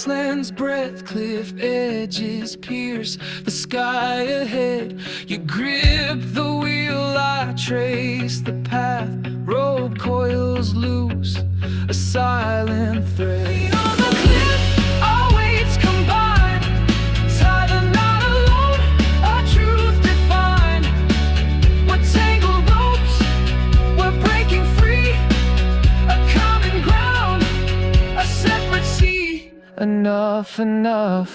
wasteland's breath, cliff edges pierce the sky ahead. You grip the wheel, I trace the path, rope coils loose, a silent thread. Beyond the cliff, our weights combine, tie the knot alone, a truth defined. We're tangled ropes, we're breaking free, a common ground, a separate sea. Enough, enough.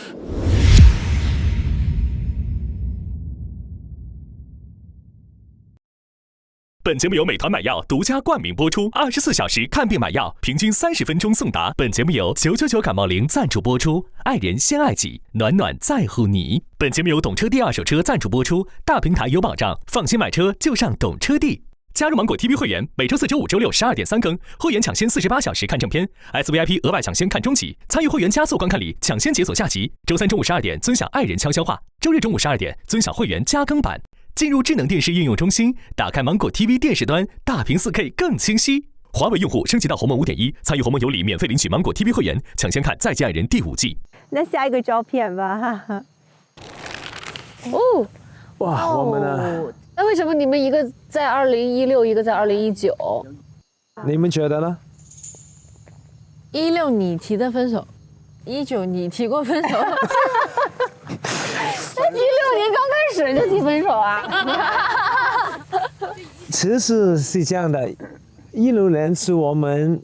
本节目由美团买药独家冠名播出，24小时看病买药，平均30分钟送达。本节目由999感冒灵赞助播出，爱人先爱己，暖暖在乎你。本节目由懂车帝二手车赞助播出，大平台有保障，放心买车就上懂车帝。加入芒果 TV 会员，每周4、周5、周6 12点3更，会员抢先48小时看正片 ，SVIP 额外抢先看中集，参与会员加速观看礼，抢先解锁下集。周3中午12点尊享爱人悄悄话，周日中午12点尊享会员加更版。进入智能电视应用中心，打开芒果 TV 电视端，大屏 4K 更清晰。华为用户升级到鸿蒙5.1，参与鸿蒙有礼免费领取芒果 TV 会员，抢先看《再见爱人》第5季。那下一个照片吧。哦，哇，我们呢？那为什么你们一个在2016，一个在2019？你们觉得呢16你提的分手，19你提过分手。16年刚开始就提分手啊？其实是这样的，16年是我们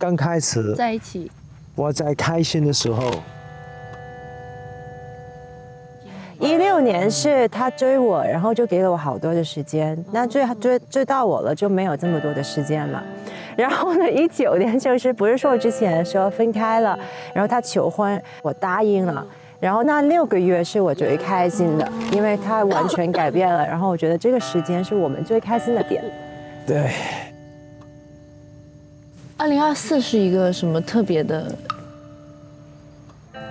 刚开始在一起，我在开心的时候。16年是他追我，然后就给了我好多的时间。那追到我了，就没有这么多的时间了。然后呢，19年就是不是说之前说分开了，然后他求婚，我答应了。然后那6个月是我最开心的，因为他完全改变了。然后我觉得这个时间是我们最开心的点。对。2024是一个什么特别的？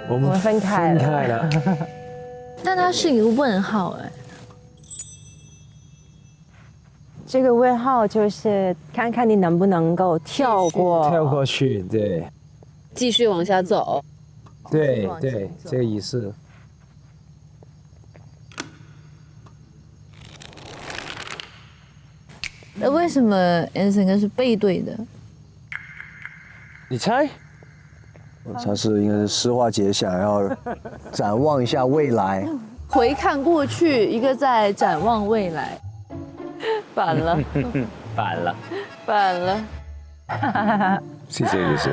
我们分开了。但它是一个问号哎。这个问号就是看看你能不能够跳过去，对。继续往下走。对对，这个意思。那为什么 Anson 跟是背对的？你猜？他是应该是施华杰想要展望一下未来，回看过去，一个在展望未来。反了，反了。是这个意思。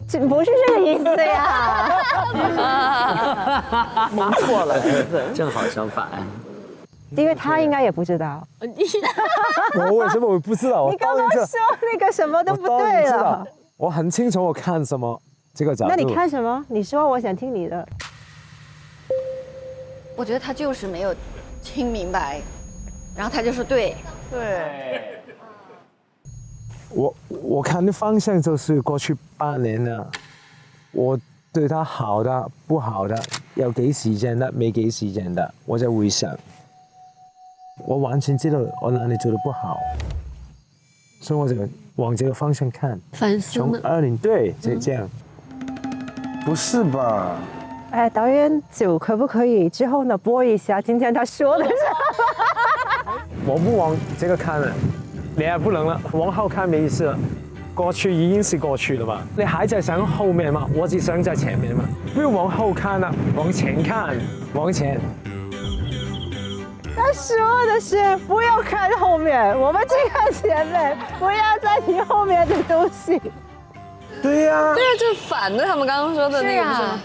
这不是这个意思呀！蒙错了，正好相反。因为他应该也不知道。我为什么我不知道？你刚刚说那个什么都不对了。我很清楚我看什么这个角度。那你看什么？你说，我想听你的。我觉得他就是没有听明白，然后他就说对。我看的方向就是过去8年了，我对他好的、不好的，有給時間的、沒給時間的，我就會想，我完全知道我哪裡做得不好，所以我就往這個方向看。反思呢？從20對，這樣。不是吧？哎，导演组可不可以之后呢播一下今天他说的？我不往這個看了。你也不能了，往後看沒意思了。過去已經是過去了嘛，你還在想後面嘛？我只想在前面嘛，不要往後看了，往前看，往前。他说的是不要看後面，我們只看前面，不要再提後面的東西。對呀，对啊，就反的他們剛剛說的那個不是嗎？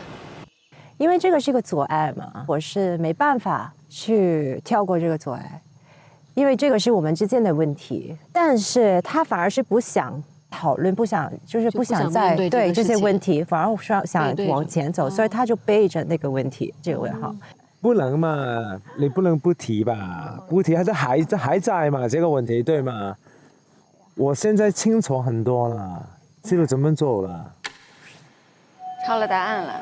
因為這個是個阻礙嘛，我是沒辦法去跳過這個阻礙。因為這個是我們之間的問題，但是他反而是不想討論，不想再對這些問題，反而想往前走，所以他就背着那個問題，這個問號。不能嘛，你不能不提吧？不提還在嘛？這個問題對嗎？我現在清楚很多了，知道怎麼做了。抄了答案了。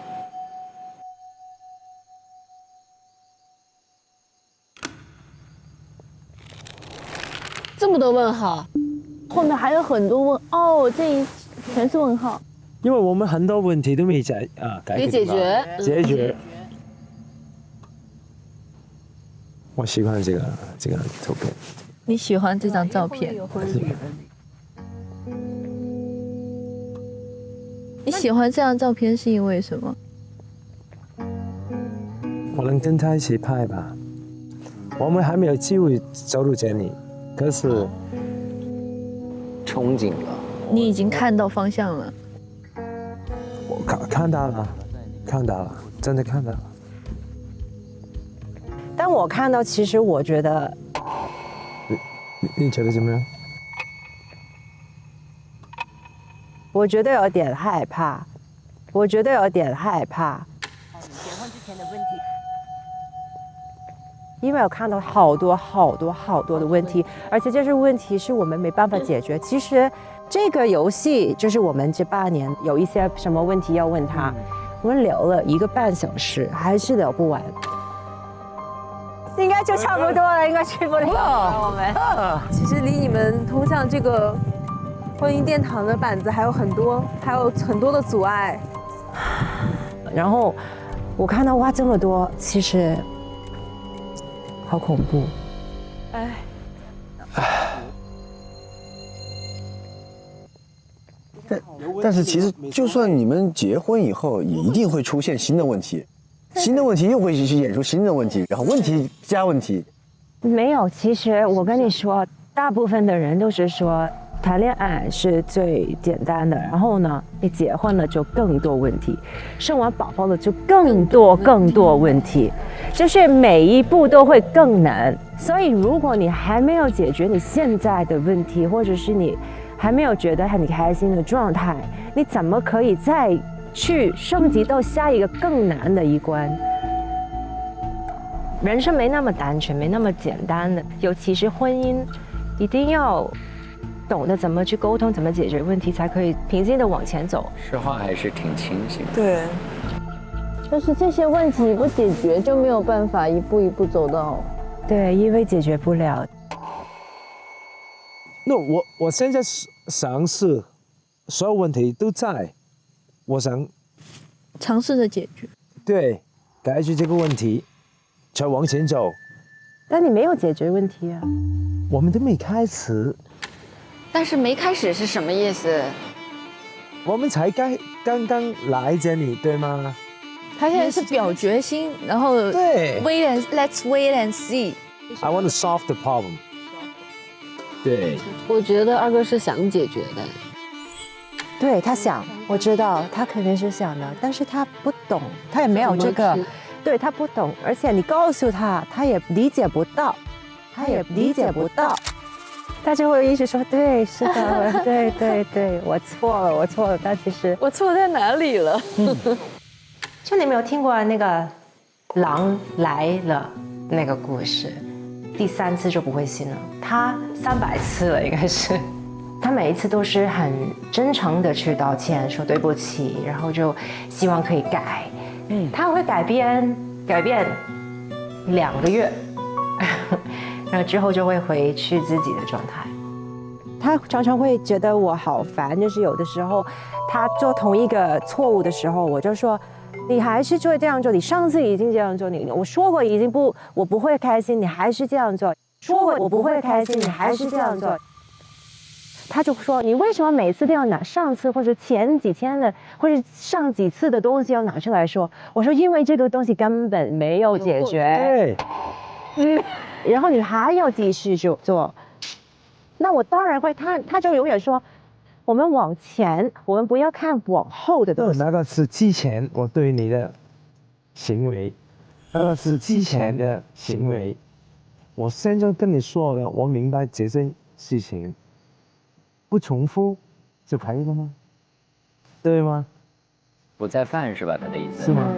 這麼多問號，後面還有很多問哦，這一全是問號。因为我们很多问题都没解决解决。我喜欢这个图片。你喜欢这张照片？你喜欢这张照片是因为什么？我能跟他一起拍吧。我们还没有机会走到这里，可是憧憬了。你已经看到方向了。我看到了，真的看到了。但我看到，其实我觉得，你觉得怎么样？我觉得有点害怕，结婚之前的问题，因为我看到好多的问题，而且这些问题是我们没办法解决。其实这个游戏就是我们这8年有一些什么问题要问他，我们聊了1个半小时，还是聊不完。应该就差不多了，应该去不了了。我们其实离你们通向这个婚姻殿堂的板子还有很多的阻碍。然后我看到哇这么多，其实好恐怖。但是其实就算你们结婚以后，也一定会出现新的问题，新的问题又会去演出新的问题，然后问题加问题。没有，其实我跟你说，大部分的人都是说谈恋爱是最简单的，然后呢，你结婚了就更多问题，生完宝宝了就更多问题，就是每一步都会更难。所以如果你还没有解决你现在的问题，或者是你还没有觉得很开心的状态，你怎么可以再去升级到下一个更难的一关？人生没那么单纯，没那么简单的，尤其是婚姻，一定要懂得怎么去沟通，怎么解决问题，才可以平静的往前走。说话还是挺清醒的。对，就是这些问题不解决，就没有办法一步一步走到。对，因为解决不了。那我现在尝试，所有问题都在，我想尝试着解决。对解决这个问题，才往前走。但你没有解决问题啊。我们都没开始，但是没开始是什么意思？我们才刚刚来这里，对吗？他现在是表决心，然后对 let's wait and see。 I want to solve the problem。对，我觉得二哥是想解决的。对他想，我知道他肯定是想的，但是他不懂，他也没有这个，对他不懂，而且你告诉他，他也理解不到，他就会一直说对，是的，对，我错了，但其实我错在哪里了？就你没有听过那个狼来了那个故事，第3次就不会信了，他300次了应该是。他每一次都是很真诚的去道歉，说对不起，然后就希望可以改。他会改变2个月，然后之后就会回去自己的状态。他常常会觉得我好烦，就是有的时候他做同一个错误的时候，我就说你还是这样做，你上次已经这样做，我说过我不会开心，你还是这样做，说过我不会开心，你还是这样做。他就说：“你为什么每次都要拿上次或者前几天的或者上几次的东西要拿出来说？”我说：“因为这个东西根本没有解决。”对，然后你还要继续做，那我当然会，他就永远说：“我们往前，我们不要看往后的东西。”那个是之前我对你的行为，那个是之前的行为。我现在跟你说了，我明白这件事情。不重复就可以了吗？对吗？不再犯是吧？他的意思是吗？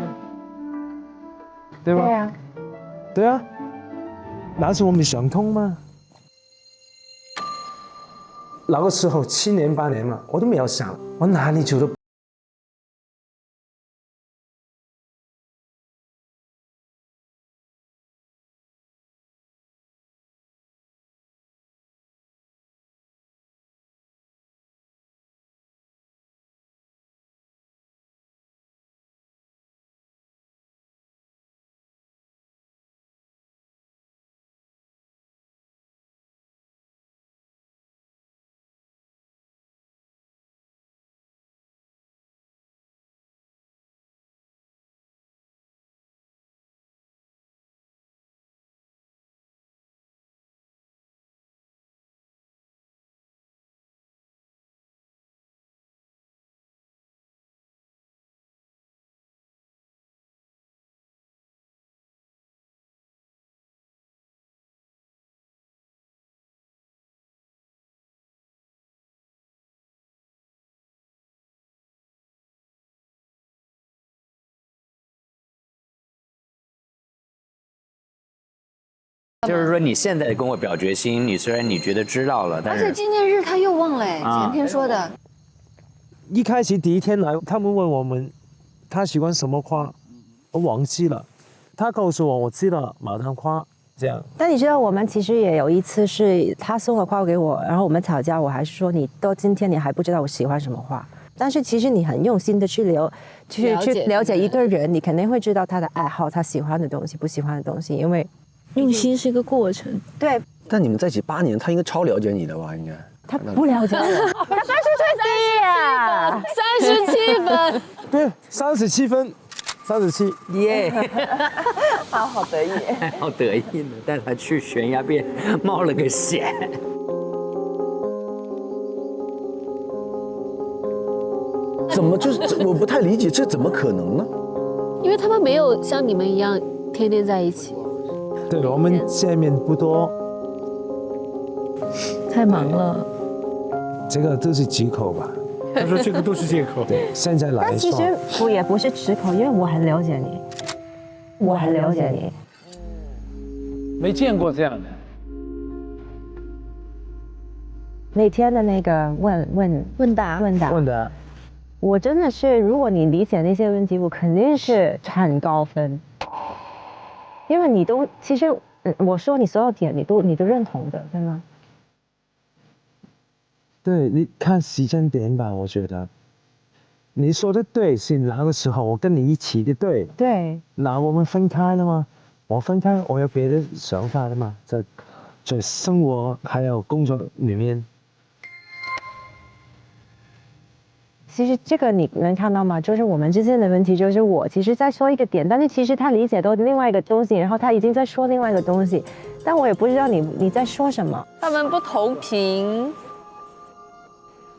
对吗？对啊，对啊，那是我没想通吗？那个时候7年8年嘛，我都没有想，我哪里做得就是说你现在跟我表决心，你虽然你觉得知道了，但而且是纪念日他又忘了，啊前天说的。一开始第一天来，他们问我们他喜欢什么花，我忘记了。他告诉我，我知道牡丹花这样。但你知道，我们其实也有一次是他送了花给我，然后我们吵架，我还是说你到今天你还不知道我喜欢什么花。但是其实你很用心的去了解一个人，你肯定会知道他的爱好，他喜欢的东西，不喜欢的东西，因为用心是一个过程。对但你们在一起8年，他应该超了解你的吧？应该。他不了解我，他分数最低呀37分，对，37分，37。耶，他好得意。好得意呢，带他去悬崖边冒了个险。怎么就是我不太理解，这怎么可能呢？因为他们没有像你们一样天天在一起。对，我们见面不多，太忙了。这个都是借口吧？他说这个都是借口。对，现在来但其说，实也不是借口，因为我很了解你，我很了解你。没见过这样的。那天的那个问答，问的我真的是，如果你理解那些问题，我肯定是很高分，因为你都其实我说你所有点你都认同的，对吗？对，你看时间点吧，我觉得你说的对，是那个时候我跟你一起的对。对，那我们分开了吗？我分开，我有别的想法的嘛，在生活还有工作里面。其实这个你能看到吗？就是我们之间的问题，就是我其实在说一个点，但是其实他理解到另外一个东西，然后他已经在说另外一个东西，但我也不知道你在说什么。他们不同频，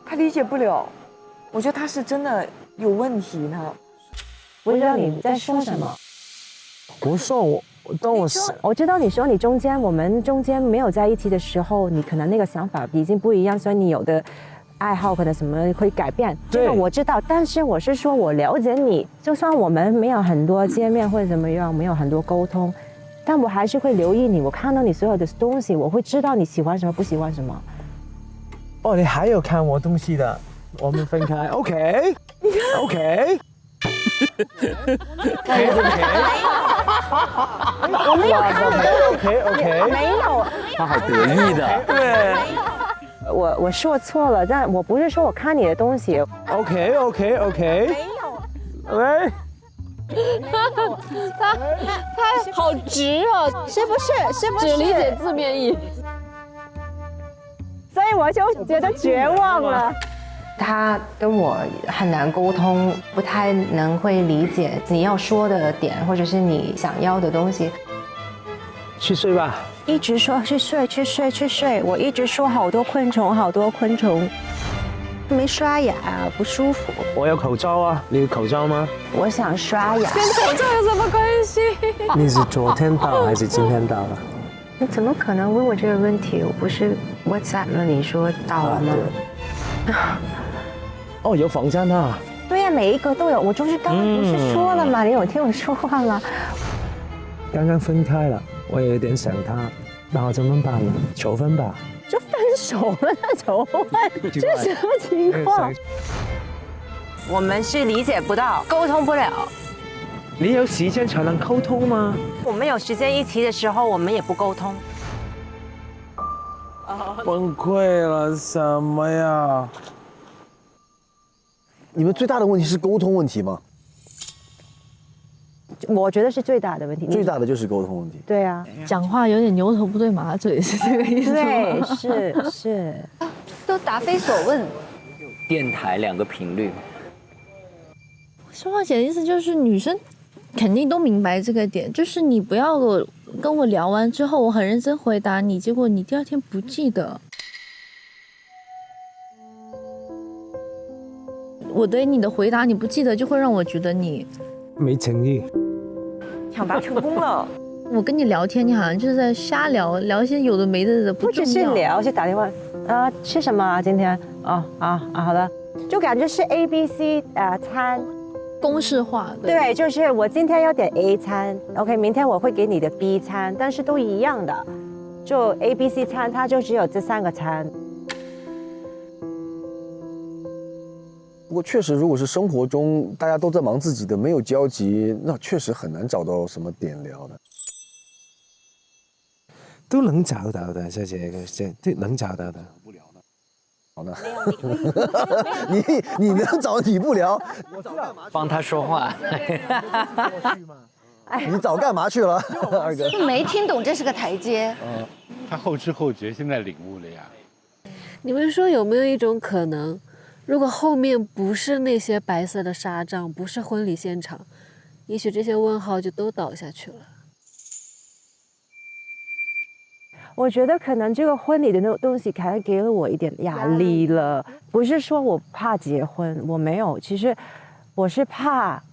他理解不了，我觉得他是真的有问题呢。不知道你在说什么。我说我知道你说我们中间没有在一起的时候，你可能那个想法已经不一样，所以你有的爱好可能什么会改变，这个我知道。但是我是说我了解你，就算我们没有很多见面或者怎么样，没有很多沟通，但我还是会留意你，我看到你所有的东西，我会知道你喜欢什么，不喜欢什么。哦，你还有看我东西的，我们分开，OK，我没有看的，OK，没有。他好得意的。对我说错了，但我不是说我看你的东西。，OK，没有。喂，他好直哦，是不是？只理解字面意。所以我就觉得绝望了。他跟我很难沟通，不太能会理解你要说的点，或者是你想要的东西。去睡吧。一直说去睡，我一直说好多昆虫，没刷牙，不舒服。我有口罩啊，你有口罩吗？我想刷牙。跟口罩有什么关系？你是昨天到还是今天到的？你怎么可能问我这个问题？我不是 WhatsApp 了你说到了吗？哦，有房间啊。对呀，每一个都有。我就是刚刚不是说了吗？你有听我说话吗？刚刚分开了，我也有点想他，那我怎么办呢？求婚吧。就分手了，那求婚，这什么情况？我们是理解不到，沟通不了。你有时间才能沟通吗？我们有时间一起的时候，我们也不沟通。崩溃了，什么呀？你们最大的问题是沟通问题吗？我觉得是最大的问题。最大的就是沟通问题。对啊，讲话有点牛头不对马嘴，是这个意思吗？对，是。都答非所问。电台2个频率。说话姐的意思就是女生肯定都明白这个点，就是你不要跟我聊完之后，我很认真回答你，结果你第2天不记得。我对你的回答你不记得，就会让我觉得你没诚意。抢答成功了。我跟你聊天，你好像就是在瞎聊一些有的没的不重要。不只是聊，是打电话啊，吃什么啊？今天好的，就感觉是 ABC 餐，公式化的。对，就是我今天要点 A 餐 ，OK， 明天我会给你的 B 餐，但是都一样的，就 A、B、C 餐，它就只有这3个餐。不过确实，如果是生活中大家都在忙自己的，没有交集，那确实很难找到什么点聊的。都能找到的，这都能找到的。好的，你能找你不聊，帮他说话。你早干嘛去了，二哥？没听懂这是个台阶。他后知后觉，现在领悟了呀。你们说有没有一种可能，如果后面不是那些白色的纱帐，不是婚礼现场，也许这些问号就都倒下去了。我觉得可能这个婚礼的那种东西，可能给了我一点压力了。不是说我怕结婚，我没有，其实我是怕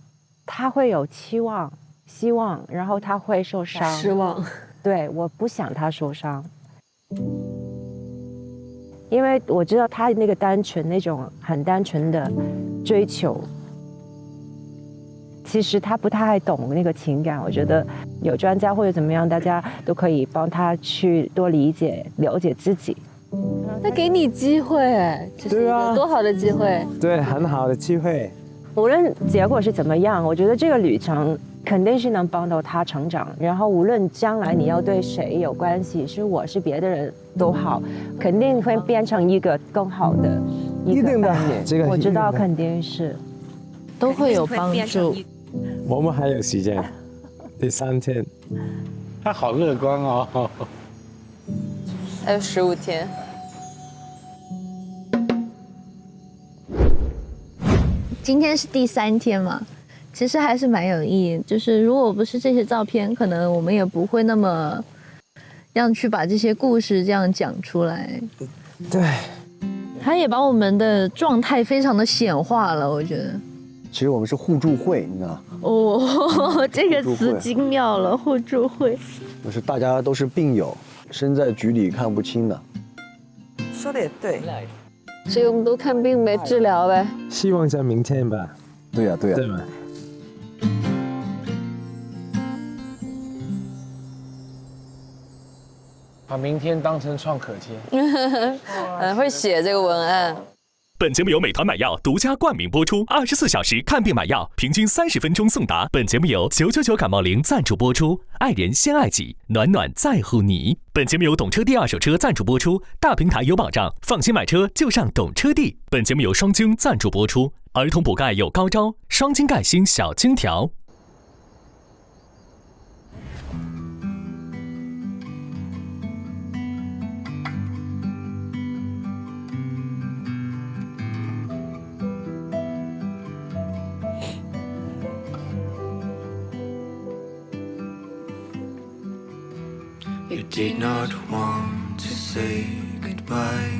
他会有希望，然后他会受伤、失望。对，我不想他受伤，因为我知道他那个单纯那种很单纯的追求。其实他不太懂那个情感，我觉得有专家或者怎么样，大家都可以帮他去多理解、了解自己。他给你机会，这是一个多好的机会。对，很好的机会。无论结果是怎么样，我觉得这个旅程肯定是能帮到他成长。然后无论将来你要对谁有关系，是我是别的人都好，肯定会变成一个更好的一个伴侣。这个我知道肯定是都会有帮助。我们还有时间，第3天。他好乐观哦。还有15天。今天是第3天嘛，其实还是蛮有意义。就是如果不是这些照片，可能我们也不会那么要去把这些故事这样讲出来。对，他也把我们的状态非常的显化了，我觉得。其实我们是互助会，你知道吗？哦，这个词精妙了，互助会。就是大家都是病友，身在局里看不清的。说的也对。所以我们都看病呗，治疗呗。希望在明天吧。对呀，对呀。对吧？把明天当成创可贴。会写这个文案。本节目由美团买药独家冠名播出，24小时看病买药，平均30分钟送达。本节目由999感冒灵赞助播出，爱人先爱己，暖暖在乎你。本节目由懂车帝二手车赞助播出，大平台有保障，放心买车就上懂车帝。本节目由双晶赞助播出，儿童补钙有高招，双晶钙锌小晶条。You did not want to say goodbye.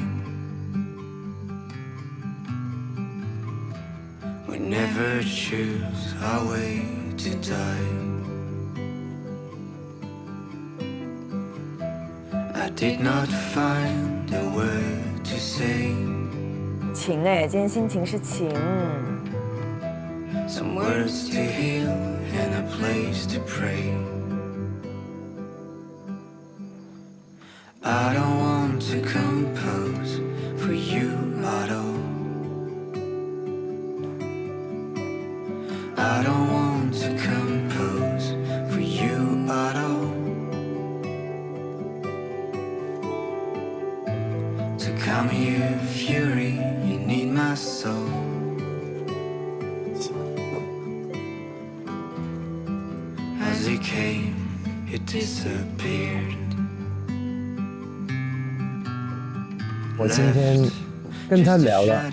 We never choose our way to die. I did not find a word to say. 晴哎，今天心情是晴。Some words to heal and a place to pray. I don't want to compose for you at all. I don't want to compose for you at all. To calm your fury, you need my soul. As it came, it disappeared. 我今天跟他聊了，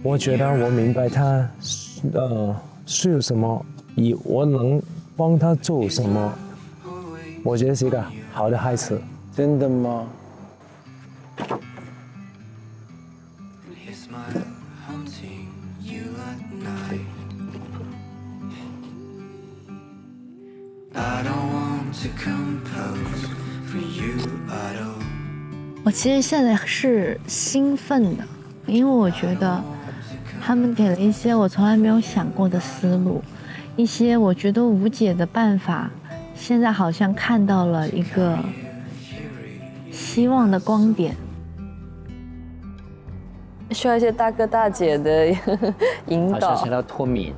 我觉得我明白他需要什么，我能帮他做什么。我觉得是一个好的孩子。真的吗？ His smile haunting you at night. I don't want to compose for you at all. 我其实现在是兴奋的，因为我觉得他们给了一些我从来没有想过的思路，一些我觉得无解的办法，现在好像看到了一个希望的光点。需要一些大哥大姐的引导好像是。要脱敏，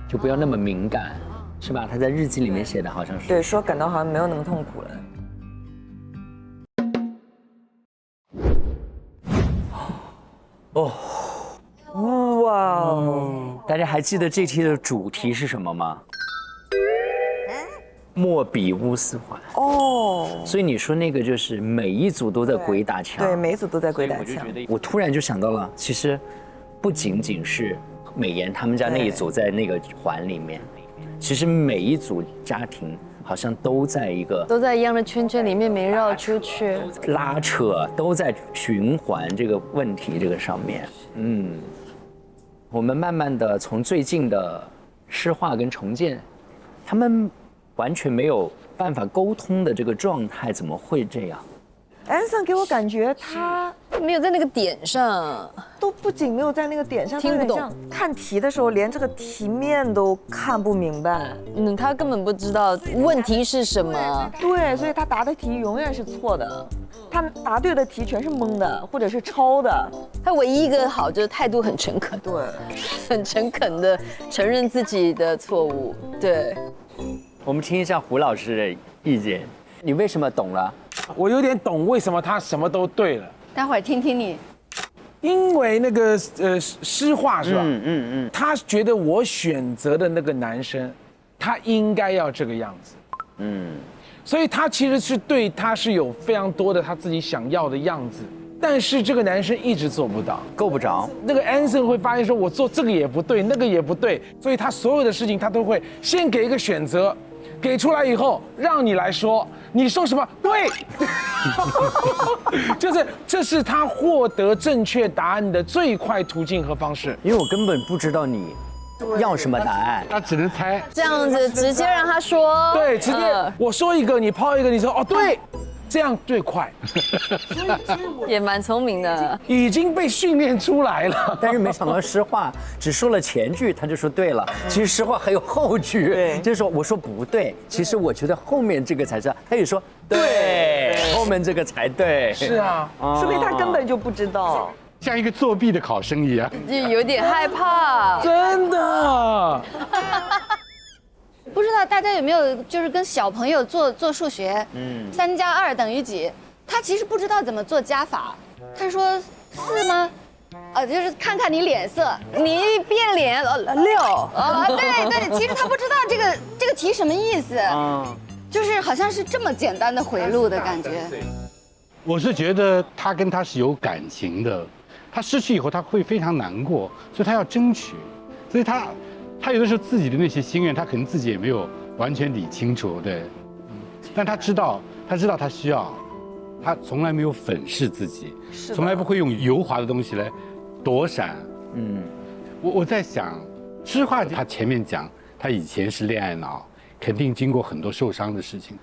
就不要那么敏感，是吧？他在日记里面写的好像是。对，说感到好像没有那么痛苦了。哇哦！大家还记得这期的主题是什么吗？莫比乌斯环。哦，所以你说那个就是每一组都在鬼打墙。对，每一组都在鬼打墙。我突然就想到了，其实不仅仅是美妍他们家那一组在那个环里面，其实每一组家庭好像都在一样的圈圈里面没绕出去，拉扯，都在循环这个问题这个上面。我们慢慢的从最近的诗画跟重建，他们完全没有办法沟通的这个状态，怎么会这样？安森给我感觉他没有在那个点上，都不仅没有在那个点上，听不懂。看题的时候连这个题面都看不明白。他根本不知道问题是什么。对，所以他答的题永远是错的，他答对的题全是蒙的或者是抄的。他唯一一个好就是态度很诚恳，对，很诚恳的承认自己的错误。对，我们听一下胡老师的意见，你为什么懂了？我有点懂为什么他什么都对了。待会儿听听你。因为那个诗画是吧？他觉得我选择的那个男生，他应该要这个样子。所以他其实是对他是有非常多的他自己想要的样子，但是这个男生一直做不到，够不着。那个安森会发现说，我做这个也不对，那个也不对，所以他所有的事情他都会先给一个选择，给出来以后让你来说，你说什么对，就是这是他获得正确答案的最快途径和方式。因为我根本不知道你要什么答案，他只能猜。这样子直接让他说，对，直接我说一个，你抛一个，你说哦对，这样最快。也蛮聪明的，已经被训练出来了。但是没想到诗画只说了前句，他就说对了。其实诗画还有后句，就是说我说不对，其实我觉得后面这个才是，他也说对，后面这个才对。是啊，说明他根本就不知道。像一个作弊的考生一样，就有点害怕，真的。不知道大家有没有就是跟小朋友做数学，3+2等于几？他其实不知道怎么做加法，他说4吗？就是看看你脸色，你一变脸6，对，其实他不知道这个题什么意思，就是好像是这么简单的回路的感觉。我是觉得他跟他是有感情的，他失去以后他会非常难过，所以他要争取，所以他有的时候自己的那些心愿，他可能自己也没有完全理清楚，对，但他知道他需要，他从来没有粉饰自己，从来不会用油滑的东西来躲闪。我在想，诗画他前面讲他以前是恋爱脑，肯定经过很多受伤的事情。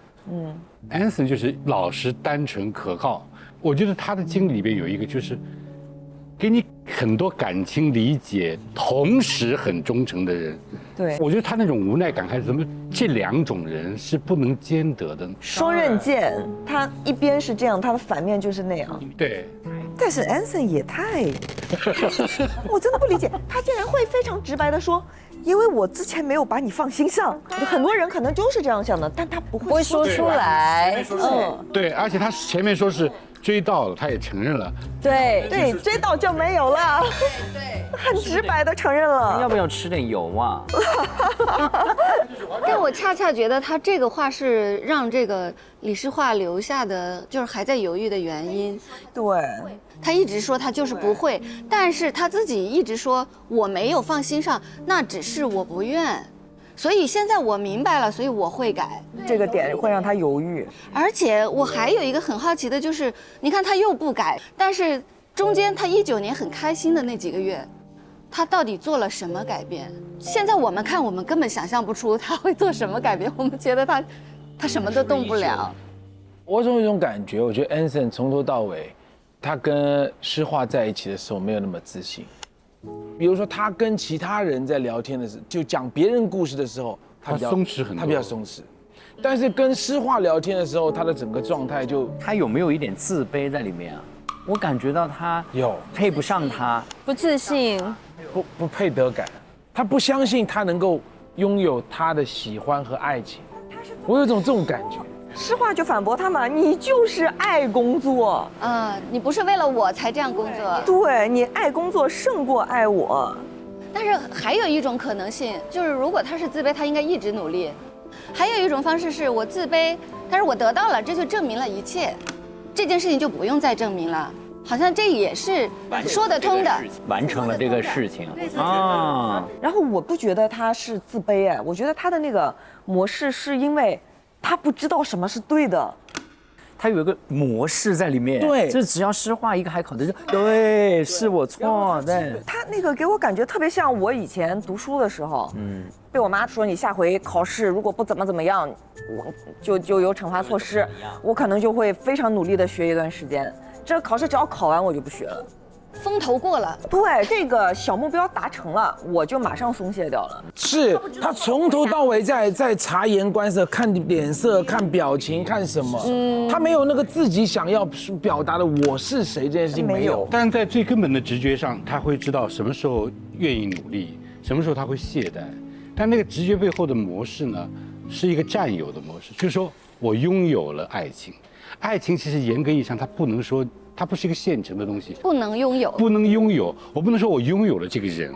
安森就是老实、单纯、可靠。我觉得他的经历里边有一个就是。给你很多感情理解，同时很忠诚的人。对，我觉得他那种无奈感还是怎么，这两种人是不能兼得的。双刃剑，他一边是这样，他的反面就是那样。对。但是安森也太，我真的不理解，他竟然会非常直白的说，因为我之前没有把你放心上。很多人可能就是这样想的，但他不会说出来。对，而且他前面说是。追到了，他也承认了。对，追到就没有了。对，很直白的承认了。要不要吃点油啊？但我恰恰觉得他这个话是让这个李诗画留下的，就是还在犹豫的原因。对，他一直说他就是不会，但是他自己一直说我没有放心上，那只是我不愿。所以现在我明白了，所以我会改。这个点会让他犹豫。而且我还有一个很好奇的就是，你看他又不改，但是中间他19年很开心的那几个月，他到底做了什么改变？现在我们看，我们根本想象不出他会做什么改变。我们觉得他什么都动不了。我总有一种感觉，我觉得安森从头到尾，他跟诗画在一起的时候没有那么自信。比如说他跟其他人在聊天的时候，就讲别人故事的时候，他松弛很多，他比较松弛。但是跟诗画聊天的时候，他的整个状态就……他有没有一点自卑在里面啊？我感觉到他有配不上他，不自信，不配得感，他不相信他能够拥有他的喜欢和爱情。我有种这种感觉。诗画就反驳他嘛，你就是爱工作啊，你不是为了我才这样工作，对你爱工作胜过爱我。但是还有一种可能性，就是如果他是自卑，他应该一直努力。还有一种方式是我自卑，但是我得到了，这就证明了一切，这件事情就不用再证明了。好像这也是说得通的，完成了这个事情啊。然后我不觉得他是自卑哎，我觉得他的那个模式是因为他不知道什么是对的。他有一个模式在里面，对，就只要诗画一个海口，就对，是我错，对。他那个给我感觉特别像我以前读书的时候，被我妈说你下回考试如果不怎么样，我就有惩罚措施，我可能就会非常努力的学一段时间，这个考试只要考完我就不学了。风头过了，对，这个小目标达成了，我就马上松懈掉了。是他从头到尾在察言观色，看脸色、看表情、看什么，他没有那个自己想要表达的我是谁这件事情没有。但是在最根本的直觉上，他会知道什么时候愿意努力，什么时候他会懈怠。但那个直觉背后的模式呢，是一个占有的模式，就是说我拥有了爱情，爱情其实严格意义上它不能说。它不是一个现成的东西，不能拥有，不能拥有。我不能说我拥有了这个人，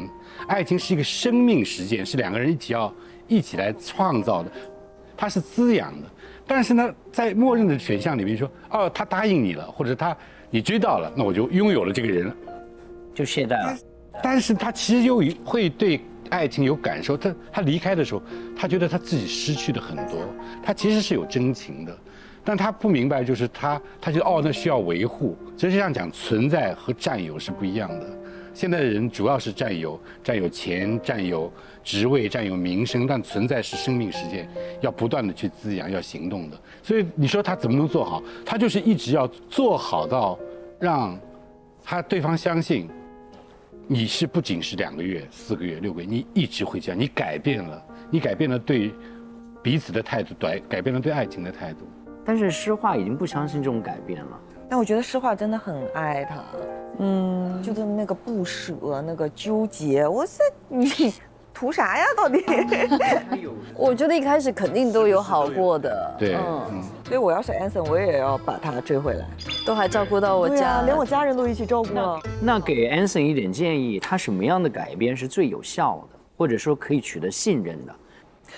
爱情是一个生命实践，是两个人一起来创造的，它是滋养的。但是呢，在默认的选项里面说，哦，他答应你了，或者你追到了，那我就拥有了这个人，就懈怠了。但是他其实又会对爱情有感受，他离开的时候，他觉得他自己失去的很多，他其实是有真情的。但他不明白，就是他觉得哦，那需要维护。实际上讲，存在和占有是不一样的。现在的人主要是占有钱、占有职位、占有名声，但存在是生命实践，要不断的去滋养，要行动的。所以你说他怎么能做好？他就是一直要做好到让对方相信，你是不仅是2个月、4个月、6个月，你一直会这样，你改变了对彼此的态度，改变了对爱情的态度。但是诗画已经不相信这种改变了。但我觉得诗画真的很爱他，就是那个不舍，那个纠结。我说你图啥呀？到底？我觉得一开始肯定都有好过的。对，所以我要是 Anson， 我也要把他追回来。都还照顾到我家，连我家人都一起照顾了。那给 Anson 一点建议，他什么样的改变是最有效的，或者说可以取得信任的？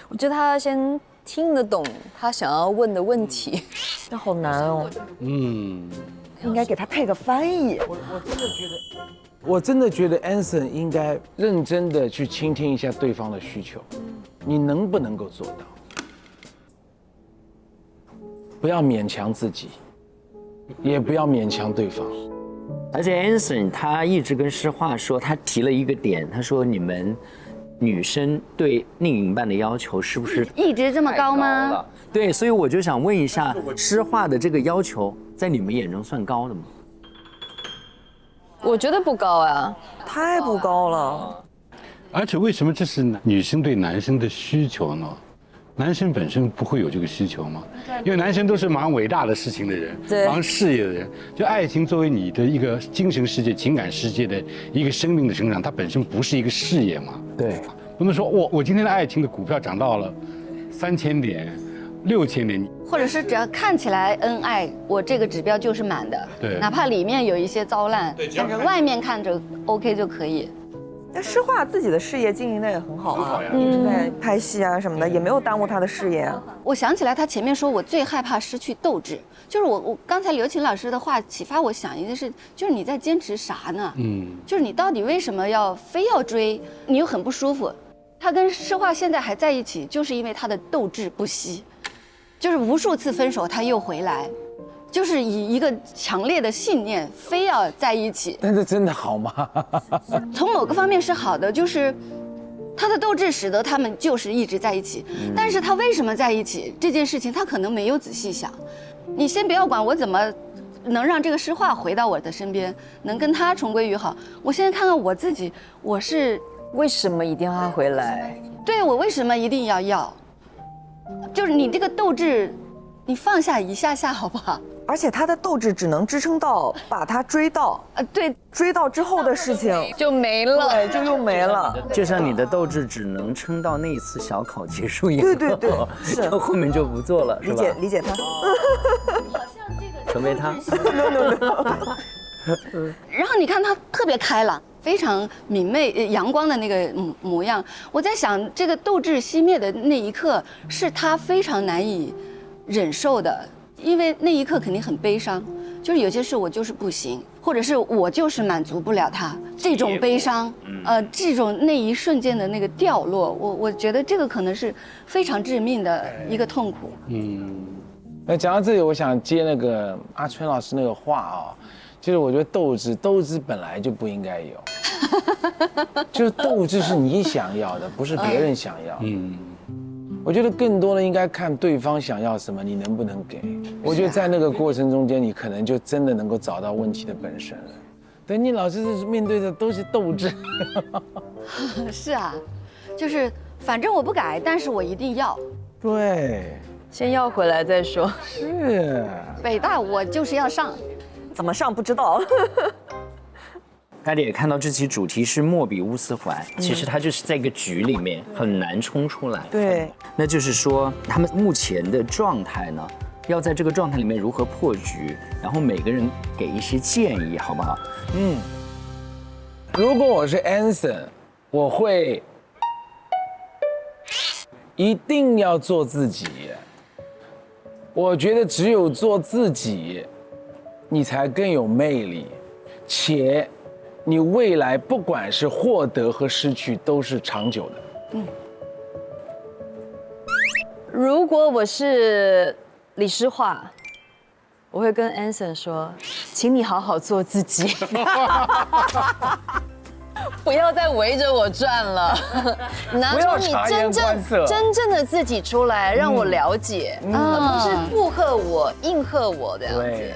我觉得他先听得懂他想要问的问题，这好难哦。应该给他配个翻译。我真的觉得 Anson 应该认真的去倾听一下对方的需求，你能不能够做到？不要勉强自己，也不要勉强对方。而且 Anson 他一直跟诗画说，他提了一个点，他说你们女生对另一半的要求是不是一直这么高吗？对，所以我就想问一下，诗画的这个要求在你们眼中算高的吗？我觉得不高啊，太不高了。而且为什么这是女生对男生的需求呢？男生本身不会有这个需求吗？因为男生都是忙伟大的事情的人，忙事业的人。就爱情作为你的一个精神世界、情感世界的一个生命的成长，它本身不是一个事业嘛？对，不能说我今天的爱情的股票涨到了3000点、6000点，或者是只要看起来恩爱，我这个指标就是满的。对，哪怕里面有一些糟烂，但是外面看着 OK 就可以。那诗画自己的事业经营的也很好啊，一直在拍戏啊什么的，也没有耽误他的事业啊。我想起来他前面说我最害怕失去斗志，就是我刚才刘琴老师的话启发我想一件事，就是你在坚持啥呢？就是你到底为什么非要追？你又很不舒服。他跟诗画现在还在一起，就是因为他的斗志不息，就是无数次分手他又回来。就是以一个强烈的信念，非要在一起。但是真的好吗？从某个方面是好的，就是他的斗志使得他们就是一直在一起。但是他为什么在一起这件事情，他可能没有仔细想。你先不要管我怎么能让这个诗画回到我的身边，能跟他重归于好。我现在看看我自己，我是为什么一定要他回来？对我为什么一定要？就是你这个斗志，你放下一下下好不好？而且他的斗志只能支撑到把他追到，对，追到之后的事情就没了，对，就又没了。就像你的斗志只能撑到那一次小考结束以后，对，是，后面就不做了，是吧？理解他，成为他。然后你看他特别开朗，非常明媚、阳光的那个模样。我在想，这个斗志熄灭的那一刻，是他非常难以忍受的，因为那一刻肯定很悲伤。就是有些事我就是不行，或者是我就是满足不了他，这种悲伤，这种那一瞬间的那个掉落，我觉得这个可能是非常致命的一个痛苦。那讲到这里，我想接那个阿春老师那个话啊，就是我觉得斗志本来就不应该有，就是斗志是你想要的，不是别人想要。我觉得更多的应该看对方想要什么，你能不能给。我觉得在那个过程中间，你可能就真的能够找到问题的本身了。对，你老是面对的都是斗志。是啊，就是反正我不改，但是我一定要。对，先要回来再说。是。北大我就是要上，怎么上不知道。大家也看到这期主题是莫比乌斯环，其实它就是在一个局里面很难冲出来。对，那就是说他们目前的状态呢，要在这个状态里面如何破局，然后每个人给一些建议，好不好？如果我是 Anson， 我会一定要做自己。我觉得只有做自己，你才更有魅力，且你未来不管是获得和失去都是长久的。如果我是李诗画，我会跟 Anson 说，请你好好做自己，不要再围着我转了，拿出你真正的自己出来，让我了解，而不是附和我、应和我这样子。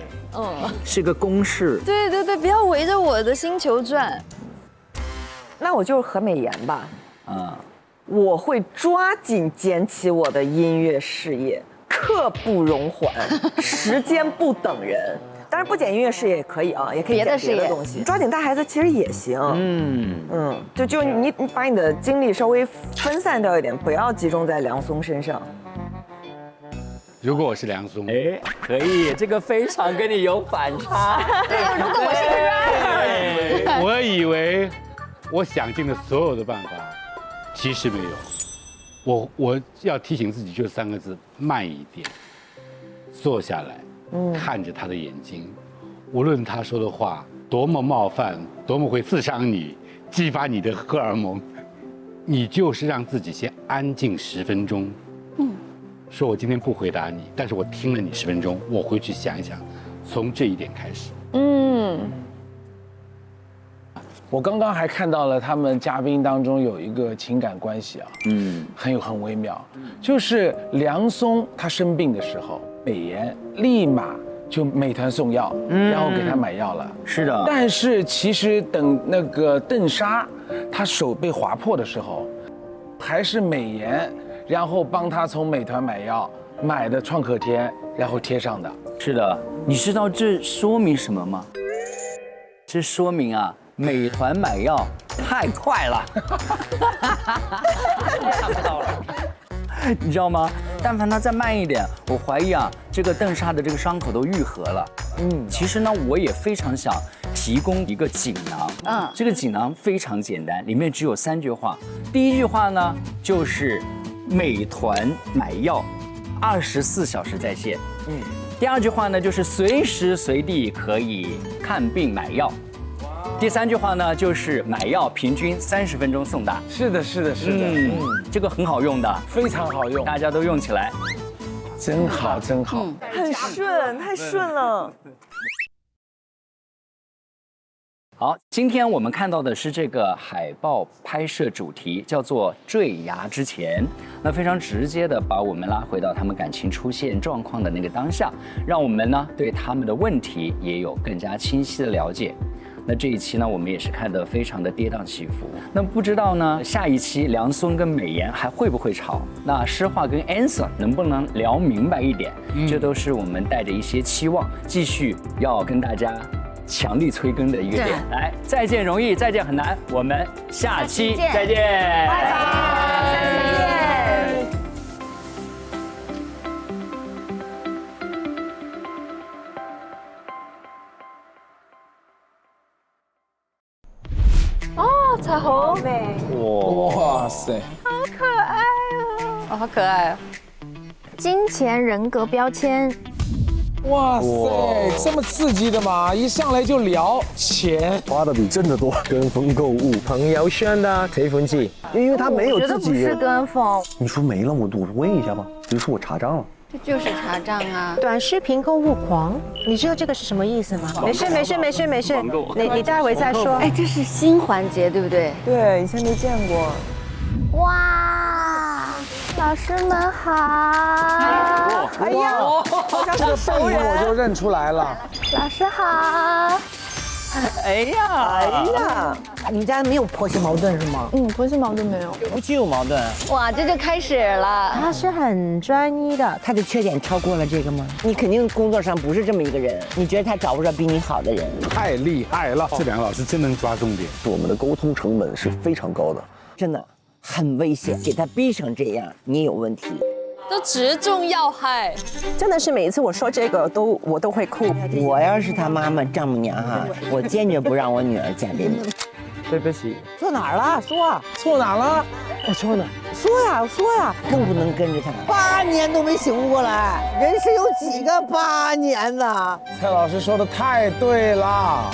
是个公式。对，不要围着我的星球转。那我就是何美妍吧。我会抓紧捡起我的音乐事业，刻不容缓，时间不等人。当然不捡音乐事业也可以啊，也可以捡别的东西。抓紧带孩子其实也行。就你把你的精力稍微分散掉一点，不要集中在梁松身上。如果我是梁松，可以，这个非常跟你有反差。如果我是对，我以为我想尽了所有的办法，其实没有。我要提醒自己就3个字：慢一点，坐下来，看着他的眼睛，无论他说的话多么冒犯，多么会刺伤你，激发你的荷尔蒙，你就是让自己先安静10分钟。说我今天不回答你，但是我听了你10分钟，我回去想一想，从这一点开始。我刚刚还看到了他们嘉宾当中有一个情感关系啊，很微妙，就是梁松他生病的时候，美妍立马就美团送药，然后给他买药了。是的。但是其实等那个邓莎她手被划破的时候，还是美妍然后帮他从美团买药买的创可贴，然后贴上的。是的，你知道这说明什么吗？这说明啊，美团买药太快了，看不到了。你知道吗？但凡他再慢一点，我怀疑啊，这个邓莎的这个伤口都愈合了。其实呢，我也非常想提供一个锦囊。这个锦囊非常简单，里面只有3句话。第一句话呢，就是美团买药，24小时在线。第二句话呢，就是随时随地可以看病买药。第3句话呢，就是买药平均30分钟送达。是的，这个很好用的，非常好用，大家都用起来，真好。很顺，太顺了。好，今天我们看到的是这个海报拍摄主题叫做“坠崖之前”，那非常直接的把我们拉回到他们感情出现状况的那个当下，让我们呢对他们的问题也有更加清晰的了解。那这一期呢，我们也是看得非常的跌宕起伏。那不知道呢，下一期梁松跟美颜还会不会吵？那诗画跟 Answer 能不能聊明白一点？这都是我们带着一些期望，继续要跟大家强力催更的一个点。来，再见容易，再见很难，我们下期再见，拜拜，下期见。彩虹，美，哇塞，好可爱哦！哦，好可爱啊！金钱人格标签，哇塞，这么刺激的吗？一上来就聊钱，花的比挣的多。跟风购物，朋友圈的提款机，因为他没有自己。我觉得不是跟风，你说没了，我问一下吧。比如说我查账了。这就是查账啊！短视频购物狂，你知道这个是什么意思吗？没事，你待会再说。哎，这是新环节，对不对？对，以前没见过。哇，老师们好！哎呀，好像这个背影我就认出来了。老师好！哎呀，你们家没有婆媳矛盾是吗？婆媳矛盾没有。夫妻有矛盾。哇，这就开始了。他是很专一的，他的缺点超过了这个吗？你肯定工作上不是这么一个人，你觉得他找不着比你好的人？太厉害了！这两个老师真能抓重点。我们的沟通成本是非常高的，真的很危险，给他逼成这样，你有问题。都直中要害，真的是每一次我说这个我都会哭。我要是他妈妈丈母娘哈，我坚决不让我女儿嫁给你。对不起，错哪儿了？说错哪了？我错了。说呀，更不能跟着他。8年都没醒悟过来，人生有几个8年呢？蔡老师说的太对了。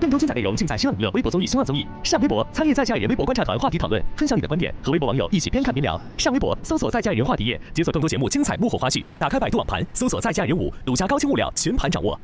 更多精彩内容尽在新浪娱乐微博综艺新浪综艺。上微博参与在家人微博观察团话题讨论，分享你的观点，和微博网友一起边看边聊。上微博搜索在家人话题页，解锁更多节目精彩幕后花絮。打开百度网盘，搜索在家人5，独家高清物料全盘掌握。